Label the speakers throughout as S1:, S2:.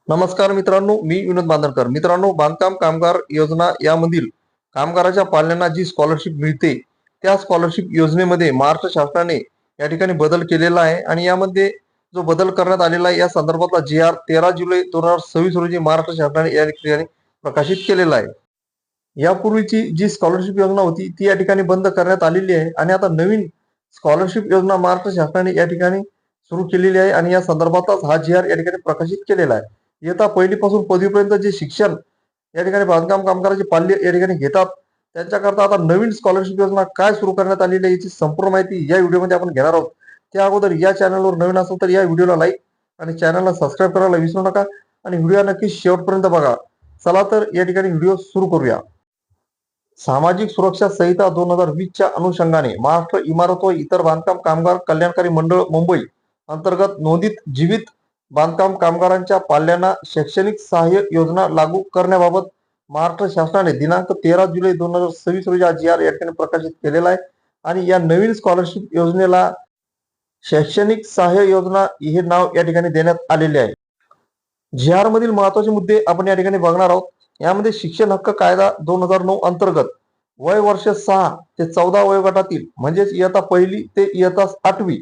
S1: नमस्कार मित्रांनो, मी विनोद बांधरकर. मित्रांनो, बांधकाम कामगार योजना यामधील कामगाराच्या पाल्यांना जी स्कॉलरशिप मिळते, त्या स्कॉलरशिप योजनेमध्ये महाराष्ट्र शासनाने या ठिकाणी बदल केलेला आहे आणि यामध्ये जो बदल करण्यात आलेला आहे, या संदर्भातला जी.आर. 13 जुलै 2026 रोजी महाराष्ट्र शासनाने या ठिकाणी प्रकाशित केलेला आहे. यापूर्वीची जी स्कॉलरशिप योजना होती, ती या ठिकाणी बंद करण्यात आलेली आहे आणि आता नवीन स्कॉलरशिप योजना महाराष्ट्र शासनाने या ठिकाणी सुरू केलेली आहे आणि या संदर्भातच हा जी.आर. या ठिकाणी प्रकाशित केलेला आहे. इयत्ता पहिलीपासून पदवीपर्यंत जे शिक्षण या ठिकाणी बांधकाम कामगाराचे पाल्य या ठिकाणी घेतात, त्यांच्याकरता आता नवीन स्कॉलरशिप योजना काय सुरू करण्यात आलेली आहे, याची संपूर्ण माहिती या व्हिडिओमध्ये आपण घेणार आहोत. त्या अगोदर या चॅनलवर नवीन असेल तर या व्हिडिओला लाईक आणि चॅनलला सबस्क्राईब करायला विसरू नका आणि व्हिडिओ नक्की शेवटपर्यंत बघा. चला तर या ठिकाणी व्हिडिओ सुरू करूया. सामाजिक सुरक्षा संहिता 2020च्या अनुषंगाने महाराष्ट्र इमारत व इतर बांधकाम कामगार कल्याणकारी मंडळ मुंबई अंतर्गत नोंदीत जीवित बांधकाम कामगारांच्या पाल्यांना शैक्षणिक सहाय्य योजना लागू करण्याबाबत महाराष्ट्र शासनाने दिनांक 13 जुलै 2026 रोजी हा जी.आर. या ठिकाणी प्रकाशित केलेला आहे आणि या नवीन स्कॉलरशिप योजनेला शैक्षणिक सहाय्य योजना हे नाव या ठिकाणी देण्यात आलेले आहे. जी.आर. मधील महत्वाचे मुद्दे आपण या ठिकाणी बघणार आहोत. यामध्ये शिक्षण हक्क कायदा 2009 अंतर्गत वय वर्ष 6 ते 14 वयोगटातील म्हणजेच इयत्ता पहिली ते इयत्ता 8वी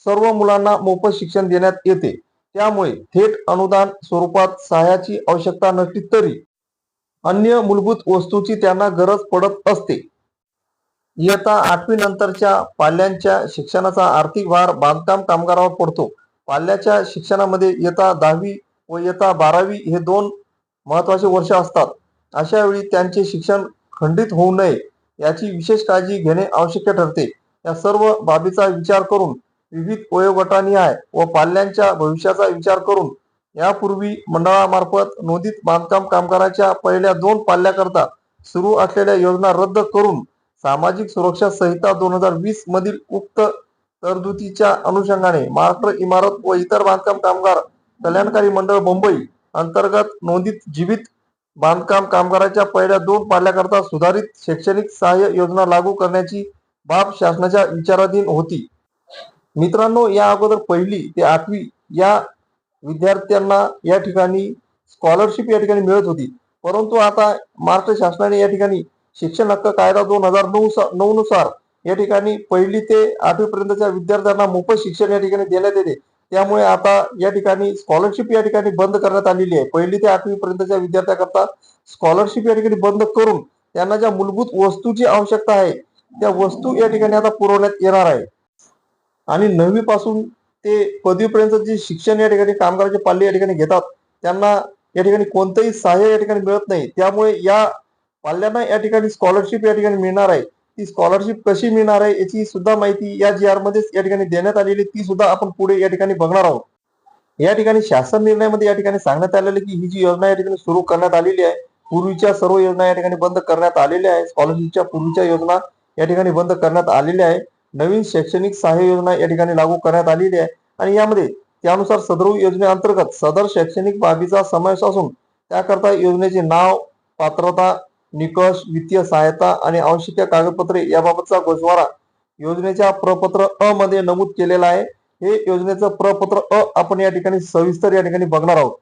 S1: सर्व मुलांना मोफत शिक्षण देण्यात येते. त्यामुळे थेट अनुदान स्वरूपात सहाय्याची आवश्यकता नसली तरी अन्य मूलभूत वस्तूची त्यांना गरज पडत असते. इयत्ता 8वी नंतरच्या पाल्यांच्या शिक्षणाचा आर्थिक भार बांधकाम कामगारावर पडतो. पाल्याच्या शिक्षणामध्ये इयत्ता 10वी व इयत्ता 12वी हे दोन महत्वाचे वर्ष असतात. अशा वेळी त्यांचे शिक्षण खंडित होऊ नये याची विशेष काळजी घेणे आवश्यक ठरते. या सर्व बाबीचा विचार करून विविध वयोगटानिहाय व पाल्यांच्या भविष्याचा विचार करून यापूर्वी मंडळामार्फत नोंदीत बांधकाम कामगाराच्या पहिल्या 2 पाल्याकरता सुरू असलेल्या योजना रद्द करून सामाजिक सुरक्षा संहिता 2020 मधील उक्त तरतुदीच्या अनुषंगाने महाराष्ट्र इमारत व इतर बांधकाम कामगार कल्याणकारी मंडळ मुंबई अंतर्गत नोंदीत जीवित बांधकाम कामगाराच्या पहिल्या 2 पाल्याकरता सुधारित शैक्षणिक सहाय्य योजना लागू करण्याची बाब शासनाच्या विचाराधीन होती. मित्रांनो, या अगोदर पहिली ते 8वी या विद्यार्थ्यांना या ठिकाणी स्कॉलरशिप या ठिकाणी मिळत होती. परंतु आता महाराष्ट्र शासनाने या ठिकाणी शिक्षण हक्क कायदा 2009 नुसार या ठिकाणी पहिली ते 8वी पर्यंतच्या विद्यार्थ्यांना मोफत शिक्षण या ठिकाणी देण्यात येते. त्यामुळे आता या ठिकाणी स्कॉलरशिप या ठिकाणी बंद करण्यात आलेली आहे. पहिली ते 8वी पर्यंतच्या विद्यार्थ्यांकरता स्कॉलरशिप या ठिकाणी बंद करून त्यांना ज्या मूलभूत वस्तूची आवश्यकता आहे त्या वस्तू या ठिकाणी आता पुरवण्यात येणार आहे. आणि 9वी पासून ते पदवीपर्यंत जे शिक्षण या ठिकाणी कामगाराचे पाल्य या ठिकाणी घेतात, त्यांना या ठिकाणी कोणतंही सहाय्य या ठिकाणी मिळत नाही. त्यामुळे या पाल्यांना या ठिकाणी स्कॉलरशिप या ठिकाणी मिळणार आहे. ती स्कॉलरशिप कशी मिळणार आहे याची सुद्धा माहिती या जी.आर. मध्येच या ठिकाणी देण्यात आलेली, ती सुद्धा आपण पुढे या ठिकाणी बघणार आहोत. या ठिकाणी शासन निर्णयामध्ये या ठिकाणी सांगण्यात आलेलं की ही जी योजना या ठिकाणी सुरू करण्यात आलेली आहे, पूर्वीच्या सर्व योजना या ठिकाणी बंद करण्यात आलेल्या आहे. स्कॉलरशिपच्या पूर्वीच्या योजना या ठिकाणी बंद करण्यात आलेल्या आहे. नवीन शैक्षणिक सहाय्य योजना या ठिकाणी लागू करण्यात आलेली आहे आणि यामध्ये त्यानुसार सदर योजनेअंतर्गत सदर शैक्षणिक बाबीचा समावेश असून त्याकरता योजनेचे नाव, पात्रता, निकष, वित्तीय सहायता आणि आवश्यक कागदपत्रे याबाबतचा गोषवारा योजनेच्या प्रपत्र अ मध्ये नमूद केलेला आहे. हे योजनेचं प्रपत्र अ आपण या ठिकाणी सविस्तर या ठिकाणी बघणार आहोत.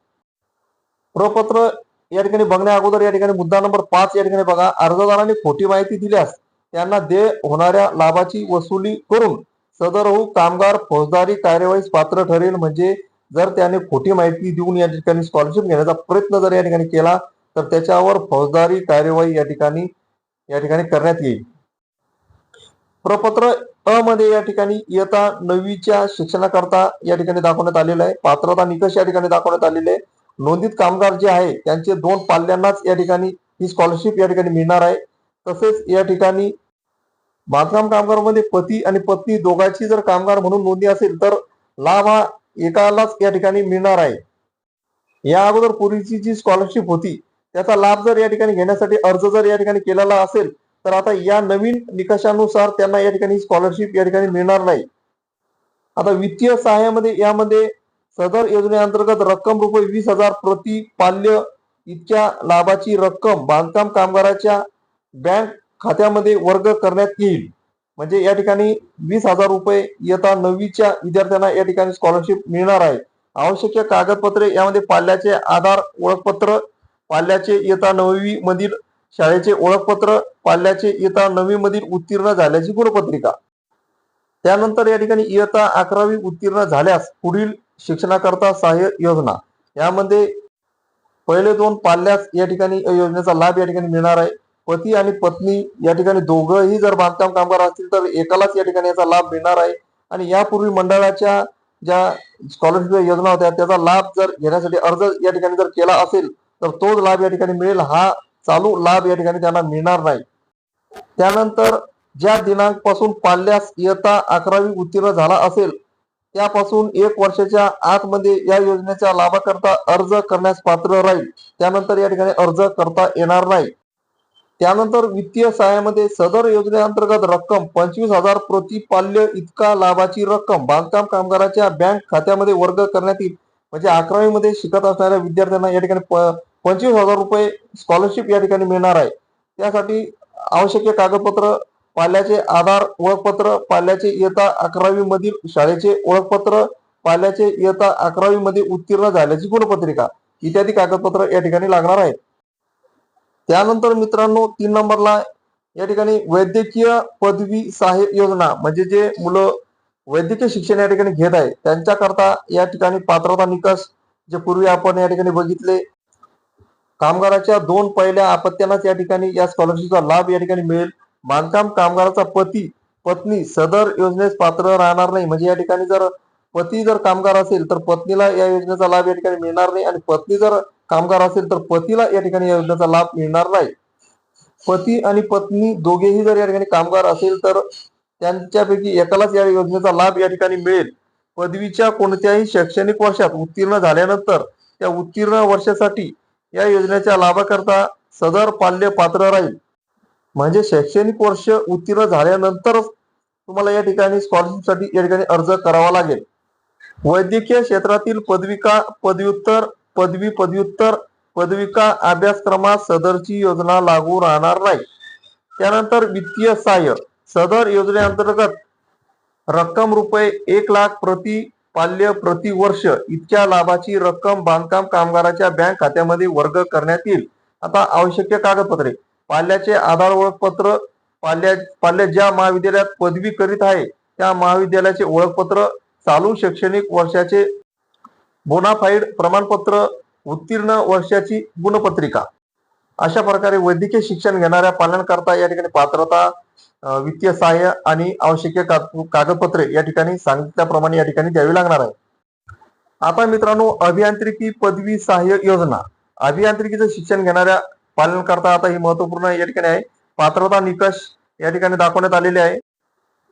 S1: प्रपत्र या ठिकाणी बघण्या अगोदर या ठिकाणी मुद्दा नंबर 5 या ठिकाणी बघा. अर्जदारांनी खोटी माहिती दिल्यास त्यांना देय होणाऱ्या लाभाची वसुली करून सदरहू कामगार फौजदारी कार्यवाहीस पात्र ठरेल. म्हणजे जर त्याने खोटी माहिती देऊन या ठिकाणी स्कॉलरशिप घेण्याचा प्रयत्न जर या ठिकाणी केला तर त्याच्यावर फौजदारी कार्यवाही या ठिकाणी करण्यात येईल. प्रपत्र अ मध्ये या ठिकाणी इयत्ता 9वीच्या शिक्षणाकरता या ठिकाणी दाखवण्यात आलेलं आहे. पात्रता निकष या ठिकाणी दाखवण्यात आलेले आहे. नोंदीत कामगार जे आहे त्यांचे 2 पाल्यांनाच या ठिकाणी ही स्कॉलरशिप या ठिकाणी मिळणार आहे. तसेच या ठिकाणी बांधकाम कामगारांमध्ये पती आणि पत्नी दोघांची जर कामगार म्हणून नोंदणी असेल तर लाभ हा एकालाच या ठिकाणी मिळणार आहे. या अगोदर पूर्वीची जी स्कॉलरशिप होती त्याचा लाभ जर या ठिकाणी घेण्यासाठी अर्ज जर या ठिकाणी केलेला असेल तर आता या नवीन निकषानुसार त्यांना या ठिकाणी स्कॉलरशिप या ठिकाणी मिळणार नाही. आता वित्तीय सहाय्यामध्ये यामध्ये सदर योजनेअंतर्गत रक्कम रुपये 20,000 प्रति पाल्य इतक्या लाभाची रक्कम बांधकाम कामगाराच्या बँक खात्यामध्ये वर्ग करण्यात येईल. म्हणजे या ठिकाणी 20,000 रुपये इयत्ता 9वीच्या विद्यार्थ्यांना या ठिकाणी स्कॉलरशिप मिळणार आहे. आवश्यक कागदपत्रे यामध्ये पाल्याचे आधार ओळखपत्र, पाल्याचे इयत्ता 9वी मधील शाळेचे ओळखपत्र, पाल्याचे इयत्ता 9वी मधील उत्तीर्ण झाल्याची गुणपत्रिका. त्यानंतर या ठिकाणी इयत्ता 11वी उत्तीर्ण झाल्यास पुढील शिक्षणाकरता सहाय्य योजना यामध्ये पहिले दोन पाल्यास या ठिकाणी योजनेचा लाभ या ठिकाणी मिळणार आहे. पती आणि पत्नी या ठिकाणी दोघंही जर बांधकाम कामगार असतील तर एकालाच या ठिकाणी याचा लाभ मिळणार आहे. आणि यापूर्वी मंडळाच्या ज्या स्कॉलरशिप योजना होत्या त्याचा लाभ जर घेण्यासाठी अर्ज या ठिकाणी जर केला असेल तर तोच लाभ या ठिकाणी मिळेल. हा चालू लाभ या ठिकाणी त्यांना मिळणार नाही. त्यानंतर ज्या दिनांक पासून पाल्यास इयत्ता 11वी उत्तीर्ण झाला असेल त्यापासून 1 वर्षाच्या आतमध्ये या योजनेच्या लाभाकरता अर्ज करण्यास पात्र राहील. त्यानंतर या ठिकाणी अर्ज करता येणार नाही. त्यानंतर वित्तीय सहाय्यामध्ये सदर योजनेअंतर्गत रक्कम 25,000 प्रति पाल्य इतका लाभाची रक्कम बांधकाम कामगाराच्या बँक खात्यामध्ये वर्ग करण्यात येईल. म्हणजे 11वी मध्ये शिकत असणाऱ्या विद्यार्थ्यांना या ठिकाणी 25,000 रुपये स्कॉलरशिप या ठिकाणी मिळणार आहे. त्यासाठी आवश्यक कागदपत्र पाल्याचे आधार ओळखपत्र, पाल्याचे इयत्ता 11वी मधील शाळेचे ओळखपत्र, पाल्याचे इयत्ता 11वी मध्ये उत्तीर्ण झाल्याची गुणपत्रिका इत्यादी कागदपत्र या ठिकाणी लागणार आहेत. त्यानंतर मित्रांनो 3 नंबरला या ठिकाणी वैद्यकीय पदवी सहाय्य योजना म्हणजे जे मुलं वैद्यकीय शिक्षण या ठिकाणी घेत आहे त्यांच्याकरता या ठिकाणी पात्रता निकष जे पूर्वी आपण या ठिकाणी बघितले. कामगाराच्या 2 पहिल्या अपत्यांनाच या ठिकाणी या स्कॉलरशिपचा लाभ या ठिकाणी मिळेल. बांधकाम कामगाराचा पती पत्नी सदर योजनेस पात्र राहणार नाही. म्हणजे या ठिकाणी जर पती जर कामगार असेल तर पत्नीला या योजनेचा लाभ या ठिकाणी मिळणार नाही आणि पत्नी जर कामगार असेल तर पतीला या ठिकाणी या योजनेचा लाभ मिळणार नाही. पती आणि पत्नी दोघेही जर या ठिकाणी कामगार असेल तर त्यांच्यापैकी एकालाच या योजनेचा लाभ या ठिकाणी मिळेल. पदवीच्या कोणत्याही शैक्षणिक वर्षात उत्तीर्ण झाल्यानंतर त्या उत्तीर्ण वर्षासाठी या योजनेच्या लाभाकरता सदर पाल्य पात्र राहील. म्हणजे शैक्षणिक वर्ष उत्तीर्ण झाल्यानंतरच तुम्हाला या ठिकाणी स्कॉलरशिपसाठी या ठिकाणी अर्ज करावा लागेल. वैद्यकीय क्षेत्रातील पदविका पदव्युत्तर पदवी पदव्युत्तर पदविका अभ्यासक्रमात सदरची योजना लागू राहणार नाही. त्यानंतर वित्तीय सहाय्य सदर योजनेअंतर्गत रक्कम रुपये 1 लाख प्रति पाल्य प्रति वर्ष इतक्या लाभाची रक्कम बांधकाम कामगाराच्या बँक खात्यामध्ये वर्ग करण्यात येईल. आता आवश्यक कागदपत्रे पाल्याचे आधार ओळखपत्र, पाल्य ज्या महाविद्यालयात पदवी करीत आहे त्या महाविद्यालयाचे ओळखपत्र, चालू शैक्षणिक वर्षाचे बोनाफाईड प्रमाणपत्र, उत्तीर्ण वर्षाची गुणपत्रिका. अशा प्रकारे वैद्यकीय शिक्षण घेणाऱ्या पालकांकरता या ठिकाणी पात्रता, वित्तीय सहाय्य आणि आवश्यक कागदपत्रे या ठिकाणी सांगितल्याप्रमाणे या ठिकाणी द्यावी लागणार आहे. आता मित्रांनो अभियांत्रिकी पदवी सहाय्य योजना अभियांत्रिकीचं शिक्षण घेणाऱ्या पालकांकरता आता ही महत्वपूर्ण या ठिकाणी आहे. पात्रता निकष या ठिकाणी दाखवण्यात आलेले आहे.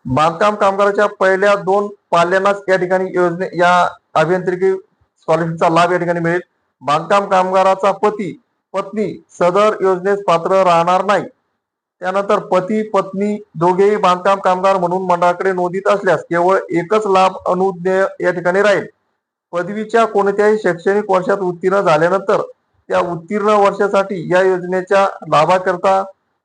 S1: बांधकाम कामगाराच्या पहिल्या 2 पाल्यांनाच या ठिकाणी या अभियांत्रिकी स्कॉलरशिपचा लाभ या ठिकाणी मिळेल. बांधकाम कामगाराचा पती पत्नी सदर योजनेस पात्र राहणार नाही. त्यानंतर पती पत्नी दोघेही बांधकाम कामगार म्हणून मंडळाकडे नोंदीत असल्यास केवळ एकच लाभ अनुज्ञेय या ठिकाणी राहील. पदवीच्या कोणत्याही शैक्षणिक वर्षात उत्तीर्ण झाल्यानंतर त्या उत्तीर्ण वर्षासाठी या योजनेच्या लाभाकरता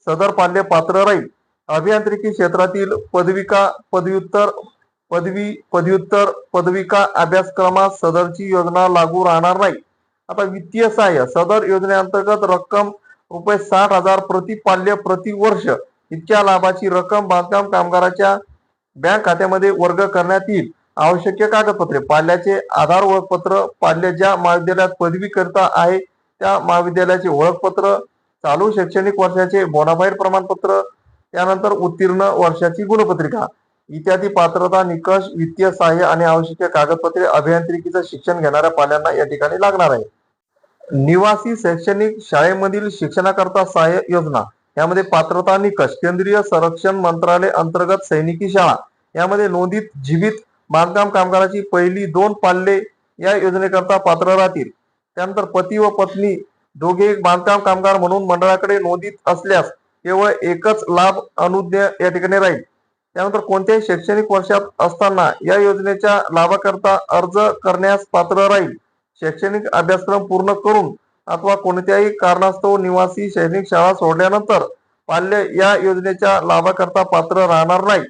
S1: सदर पाल्य पात्र राहील. अभियांत्रिकी क्षेत्रातील पदविका पदव्युत्तर पदवी पदव्युत्तर पदविका अभ्यासक्रमात सदरची योजना लागू राहणार नाही. आता वित्तीय सहाय्य सदर योजनेअंतर्गत रक्कम रुपये 60,000 प्रति पाल्य प्रति वर्ष इतक्या लाभाची रक्कम बांधकाम कामगाराच्या बँक खात्यामध्ये वर्ग करण्यात येईल. आवश्यक कागदपत्रे पाल्याचे आधार ओळखपत्र, पाल्य ज्या महाविद्यालयात पदवी करता आहे त्या महाविद्यालयाचे ओळखपत्र, चालू शैक्षणिक वर्षाचे बोनाफाईड प्रमाणपत्र, त्यानंतर उत्तीर्ण वर्षाची गुणपत्रिका इत्यादी पात्रता निकष, वित्तीय सहाय्य आणि आवश्यक कागदपत्रे अभियांत्रिकीचं शिक्षण घेणाऱ्या पाल्यांना या ठिकाणी लागणार आहे. निवासी शैक्षणिक शाळेमधील शिक्षणाकरता सहाय्य योजना यामध्ये पात्रता निकष केंद्रीय संरक्षण मंत्रालय अंतर्गत सैनिकी शाळा यामध्ये नोंदीत जीवित बांधकाम कामगाराची पहिली 2 पाल्ये या योजनेकरता पात्र राहतील. त्यानंतर पती व पत्नी दोघे बांधकाम कामगार म्हणून मंडळाकडे नोंदीत असल्यास केवळ एकच लाभ अनुज्ञेय या ठिकाणी राहील. त्यानंतर कोणत्याही शैक्षणिक वर्षात असताना या योजनेच्या लाभाकरता अर्ज करण्यास पात्र राहील. शैक्षणिक अभ्यासक्रम पूर्ण करून अथवा कोणत्याही कारणास्तव निवासी शैक्षणिक शाळा सोडल्यानंतर पाल्य या योजनेच्या लाभाकरता पात्र राहणार नाही.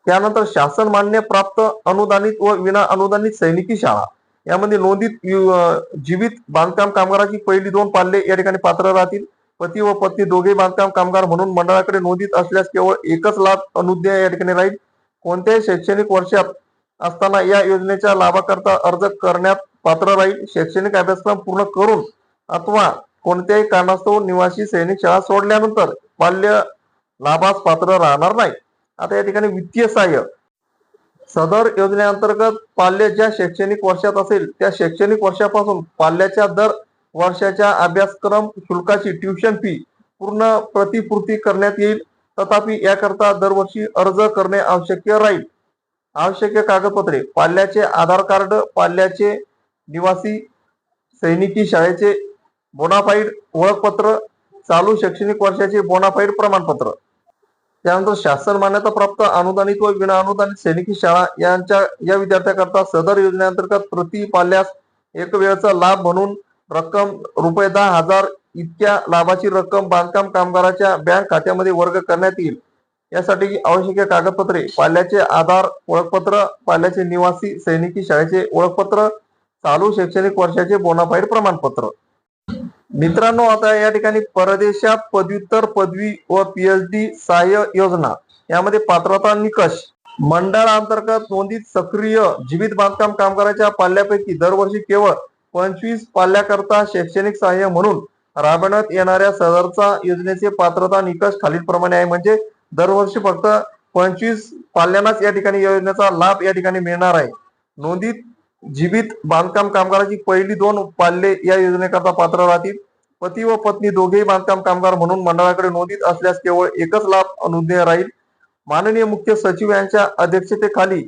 S1: त्यानंतर शासन मान्य प्राप्त अनुदानित व विना अनुदानित सैनिकी शाळा यामध्ये नोंदित जीवित बांधकाम कामगाराची पहिली 2 पाल्ये या ठिकाणी पात्र राहतील. पती व पत्नी दोघे बांधकाम कामगार म्हणून मंडळाकडे नोंदीत असल्यास केवळ एकच लाभ अनुज्ञेय या ठिकाणी राहील. कोणत्याही शैक्षणिक वर्षात असताना या योजनेच्या लाभाकरता अर्ज करण्यात पात्र राहील. शैक्षणिक अभ्यासक्रम पूर्ण करून अथवा कोणत्याही कारणास्तव निवासी सैनिक शाळा सोडल्यानंतर पाल्य लाभास पात्र राहणार नाही. आता या ठिकाणी वित्तीय सहाय्य सदर योजनेअंतर्गत पाल्य ज्या शैक्षणिक वर्षात असेल त्या शैक्षणिक वर्षापासून पाल्याच्या दर वर्षाच्या अभ्यासक्रम शुल्काची ट्युशन फी पूर्ण प्रतिपूर्ती करण्यात येईल. तथापि याकरता दरवर्षी अर्ज करणे आवश्यक राहील. आवश्यक कागदपत्रे पाल्याचे आधार कार्ड, पाल्याचे निवासी सैनिकी शाळेचे बोनाफाईड ओळखपत्र, चालू शैक्षणिक वर्षाचे बोनाफाईड प्रमाणपत्र. त्यानंतर शासन मान्यता प्राप्त अनुदानित व विना अनुदानित सैनिकी शाळा या विद्यार्थ्याकरता सदर योजनेअंतर्गत प्रति पाल्यास एक वेळचा लाभ म्हणून रक्कम ₹10,000 इतक्या लाभाची रक्कम बांधकाम कामगाराच्या बँक खात्यामध्ये वर्ग करण्यात येईल. यासाठी आवश्यक कागदपत्रे पाल्याचे आधार ओळखपत्र, पाल्याचे निवासी सैनिकी शाळेचे ओळखपत्र, चालू शैक्षणिक वर्षाचे बोनाफाईड प्रमाणपत्र. मित्रांनो, आता या ठिकाणी परदेशात पदव्युत्तर पदवी व PhD सहाय्य योजना यामध्ये पात्रता निकष मंडळांतर्गत नोंदित सक्रिय जीवित बांधकाम कामगाराच्या पाल्यापैकी दरवर्षी केवळ 25 पाल्याकरता शैक्षणिक सहाय्य म्हणून राबवण्यात येणाऱ्या सदरचा योजनेचे पात्रता निकष खालीलप्रमाणे आहे. म्हणजे दरवर्षी फक्त 25 पाल्यांनाच या ठिकाणी योजनेचा लाभ या ठिकाणी मिळणार आहे. नोंदित जीवित बांधकाम कामगाराची पहिली 2 पाल्ये या योजनेकरता पात्र राहतील. पती व पत्नी दोघेही बांधकाम कामगार म्हणून मंडळाकडे नोंदीत असल्यास केवळ एकच लाभ अनुज्ञेय राहील. माननीय मुख्य सचिव यांच्या अध्यक्षतेखाली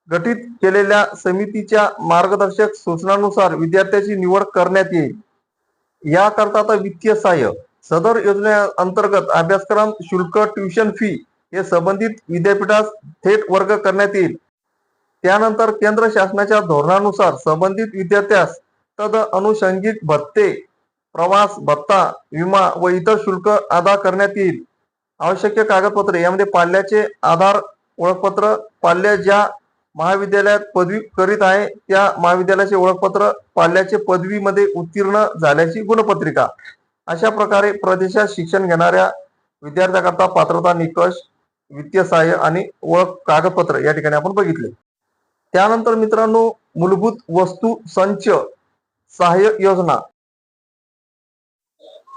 S1: गठीत केलेल्या समितीच्या मार्गदर्शक सूचनानुसार विद्यार्थ्याची निवड करण्यात येईल. याकरता आता वित्तीय सहाय्य सदर योजनेअंतर्गत अभ्यासक्रम शुल्क ट्युशन फी हे संबंधित विद्यापीठास थेट वर्ग करण्यात येईल. त्यानंतर केंद्र शासनाच्या धोरणानुसार संबंधित विद्यार्थ्यास तद अनुषंगिक भत्ते, प्रवास भत्ता, विमा व इतर शुल्क अदा करण्यात येईल. आवश्यक कागदपत्रे यामध्ये पाल्याचे आधार ओळखपत्र, पाल्य ज्या महाविद्यालयात पदवी करीत आहे त्या महाविद्यालयाचे ओळखपत्र, पाल्याचे पदवीमध्ये उत्तीर्ण झाल्याची गुणपत्रिका. अशा प्रकारे प्रदेशात शिक्षण घेणाऱ्या विद्यार्थ्याकरता पात्रता निकष, वित्तीय सहाय्य आणि ओळख कागदपत्र या ठिकाणी आपण बघितले. त्यानंतर मित्रांनो, मूलभूत वस्तू संच सहाय्य योजना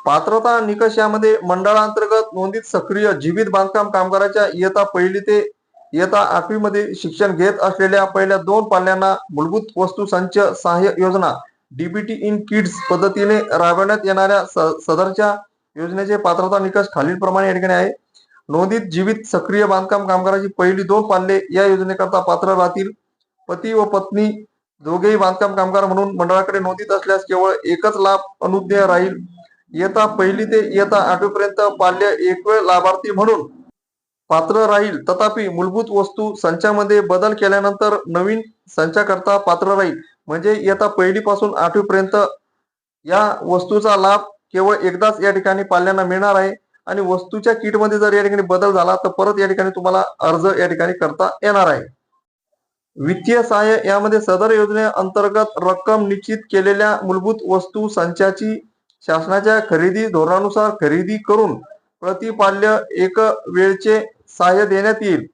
S1: पात्रता निकष यामध्ये मंडळांतर्गत नोंदित सक्रिय जीवित बांधकाम कामगाराच्या इयत्ता 1 ते इयत्ता 8वी मध्ये शिक्षण घेत असलेल्या पहिल्या 2 पाल्यांना मूलभूत वस्तू संच सहाय्य योजना DBT इन किड्स पद्धतीने राबवण्यात येणाऱ्या सदरच्या योजनेचे पात्रता निकष खालीलप्रमाणे या ठिकाणी आहे. नोंदित जीवित सक्रिय बांधकाम कामगाराची पहिली 2 पाल्ये या योजनेकरता पात्र राहतील. पती व पत्नी दोघेही बांधकाम कामगार म्हणून मंडळाकडे नोंदीत असल्यास केवळ एकच लाभ अनुज्ञेय राहील. इयत्ता 1 ते इयत्ता 8वी पर्यंत पाल्य एक वेळ लाभार्थी म्हणून पात्र राहील. तथापि मूलभूत वस्तू संचामध्ये बदल केल्यानंतर नवीन संचाकरता पात्र राहील. म्हणजे इयत्ता 1 पासून 8वी पर्यंत या वस्तूचा लाभ केवळ एकदाच या ठिकाणी पाल्यांना मिळणार आहे. आणि वस्तूच्या किटमध्ये जर या ठिकाणी बदल झाला तर परत या ठिकाणी तुम्हाला अर्ज या ठिकाणी करता येणार आहे. वित्तीय सहाय्य यामध्ये सदर योजनेअंतर्गत रक्कम निश्चित केलेल्या मूलभूत वस्तू संचाची शासनाच्या खरेदी धोरणानुसार खरेदी करून प्रतिपाल्य एक वेळचे सहाय्य देण्यात येईल.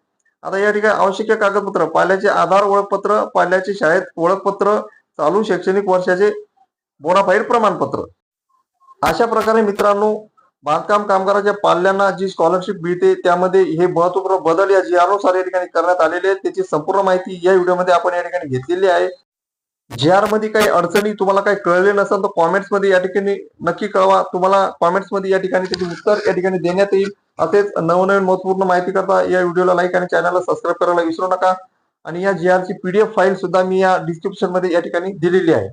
S1: आता या ठिकाणी आवश्यक कागदपत्र पाल्याचे आधार ओळखपत्र, पाल्याचे शाळेत ओळखपत्र, चालू शैक्षणिक वर्षाचे बोनाफाईड प्रमाणपत्र. अशा प्रकारे मित्रांनो, बांधकाम कामगाराच्या पाल्यांना जी स्कॉलरशिप मिळते त्यामध्ये हे महत्वपूर्ण बदल या GR नुसार या ठिकाणी करण्यात आलेले आहेत. त्याची संपूर्ण माहिती या व्हिडिओमध्ये आपण या ठिकाणी घेतलेली आहे. GR मध्ये काही अडचणी तुम्हाला काही कळले नसेल तर कॉमेंट्स मध्ये या ठिकाणी नक्की कळवा. तुम्हाला कॉमेंट्स मध्ये या ठिकाणी त्याचे उत्तर या ठिकाणी देण्यात येईल. असेच नवनवीन महत्वपूर्ण माहिती करता या व्हिडिओला लाईक आणि चॅनलला सबस्क्राईब करायला विसरू नका. आणि या GR ची PDF फाईल सुद्धा मी या डिस्क्रिप्शन मध्ये या ठिकाणी दिलेली आहे.